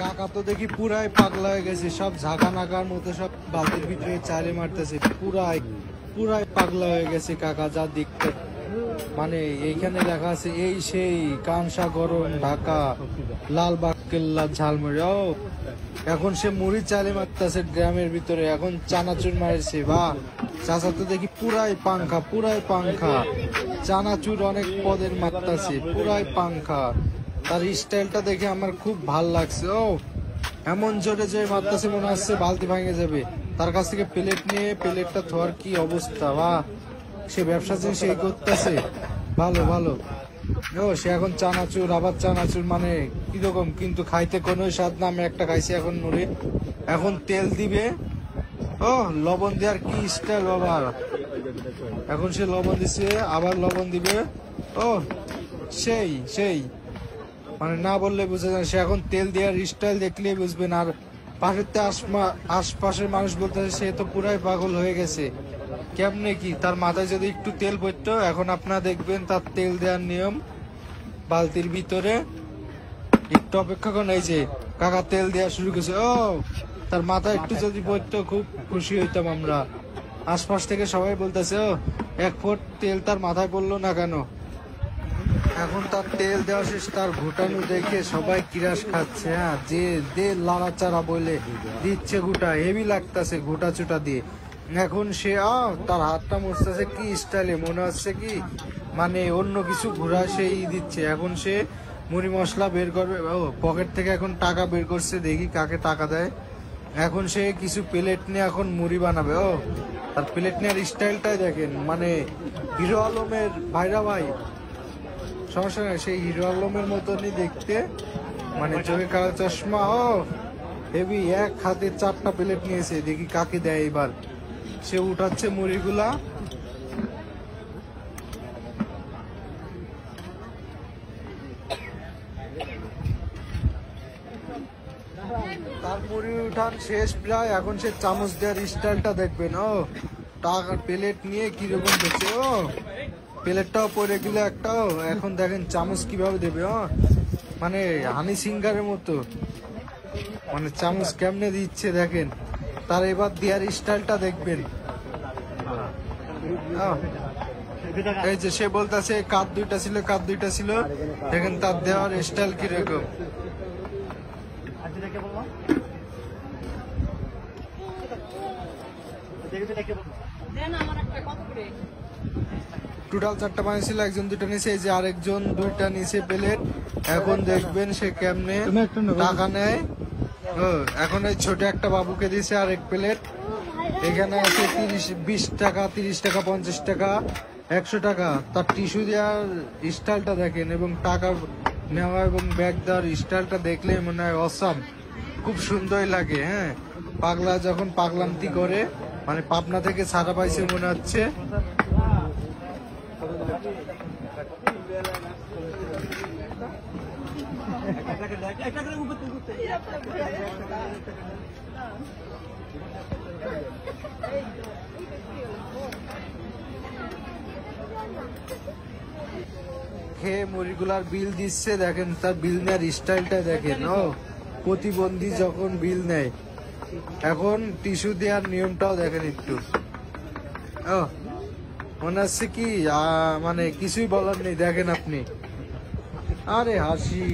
কাকা তো দেখি পুরাই পাগলা হয়ে গেছে, সব ঝাঁকা নাকার মতো সব বালতির ভিতরে চালে মারতেছে, পুরাই পুরাই পাগলা হয়ে গেছে কাকা যা দেখতে। মানে এইখানে লেখা আছে এই সেই কানসা গরম ঢাকা লালবাগ কেল্লা ঝালমুড়ি। ও এখন সে মুড়ি চালে মারতেছে গ্রামের ভিতরে, এখন চানাচুর মারছে। বা চাচা তো দেখি পুরাই পাংখা, পুরাই পাংখা, চানাচুর অনেক পদের মারতেছে, পুরাই পাংখা। তার স্টাইলটা দেখে আমার খুব ভাল লাগছে। ও এমন জোরে যে মারতেছে মনে হচ্ছে বালতি ভাঙে যাবে। তার কাছ থেকে প্লেট নিয়ে প্লেটটা ধোয়ার কি অবস্থা। বা সে ব্যবসা যে সেই করতেছে, ভালো ভালো। ও সে এখন চানাচুর, আবার চানাচুর, মানে কিরকম কিন্তু খাইতে কোনো স্বাদ না। আমি একটা খাইছি এখন মুড়ি, এখন তেল দিবে। ও লবণ দেওয়ার কি স্টাইল বাবা, এখন সে লবণ দিছে আবার লবণ দিবে। ও সেই সেই, মানে না বললে বুঝে যায়। সে এখন তেল দেওয়ার স্টাইল দেখলেই বুঝবেন। আর পাশের আশপাশের মানুষ বলতেছে সে তো পুরাই পাগল হয়ে গেছে। কেমনে কি তার মাথায় যদি একটু তেল পড়তো। এখন আপনারা দেখবেন তার তেল দেওয়ার নিয়ম বালতির ভিতরে। একটু অপেক্ষা করেন, এই যে কাকা তেল দেওয়া শুরু করছে। ও তার মাথায় একটু যদি পড়তো খুব খুশি হইতাম আমরা। আশপাশ থেকে সবাই বলতেছে ও এক ফুট তেল তার মাথায় পড়লো না কেন। এখন তার তেল দেওয়া শেষ, তার ঘুটানো দেখে সবাই কিরাস খাচ্ছে। হ্যাঁ যে দে লাড়াচাড়া বলে দিচ্ছে, ঘুটা হেভি লাগতেছে ঘুটা চুটা দিয়ে। এখন সে তার হাতটা মুছতেছে কি স্টাইলে, মনে হচ্ছে কি মানে অন্য কিছু ঘোরা সেই দিচ্ছে। এখন সে মুড়ি মশলা বের করবে। ও পকেট থেকে এখন টাকা বের করছে, দেখি কাকে টাকা দেয়। এখন সে কিছু প্লেট নিয়ে এখন মুড়ি বানাবে। ও তার প্লেট নেওয়ার স্টাইলটাই দেখেন, মানে হিরো আলমের ভাইরা ভাই, সমস্যা নাই, সেই হিরো আলমের মতনই দেখতে, মানে চোখে কালো চশমা। ও হেভি, এক হাতে 4টা প্লেট নিয়েছে, দেখি কাকে দেয় এবার। সে উঠাচ্ছে মুড়িগুলা। তার মুড়ি উঠান শেষ প্রায়, এখন সে চামচ দেওয়ার স্টাইলটা দেখবেন। ও টাকা প্লেট নিয়ে কিরকম দেখছে। ও প্লেটটাও পরে গেল একটাও, এখন দেখেন চামচ কিভাবে দেবে। মানে হানি সিঙ্গারের মতো, মানে চামচ কেমনে দিচ্ছে দেখেন। তার এবার দেওয়ার স্টাইলটা দেখবেন। এই যে সে বলতেছে কাপ দুইটা ছিল, কাপ দুইটা ছিল, দেখেন তার দেওয়ার স্টাইল কিরকম। টোটাল 4টা বানিয়েছিল, একজন 2টা নিচে, এই যে আরেকজন 2টা নিচে প্লেট। এখন দেখবেন সে কেমনে টাকা নেয়। এখন এই ছোট একটা বাবুকে দিছে আরেক প্লেট। এখানে আছে 20 টাকা, 30 টাকা, 50 টাকা, 100 টাকা। তার টিস্যু দেওয়ার স্টাইলটা দেখেন এবং টাকা নেওয়া এবং ব্যাগ দেওয়ার স্টাইলটা দেখলে মনে হয় অসাম, খুব সুন্দর লাগে। হ্যাঁ পাগলা যখন পাগলান্তি করে, মানে পাবনা থেকে ছাড়া পাইছে মনে হচ্ছে। খেয়ে মুড়িগুলার বিল দিচ্ছে, দেখেন তার বিল নেওয়ার স্টাইলটা দেখেন। ও প্রতিবন্ধী যখন বিল নেয়। এখন টিস্যু দেওয়ার নিয়মটাও দেখেন একটু। ও মনে হচ্ছে কি মানে কিছুই বলার নেই, দেখেন আপনি। আরে হাসি।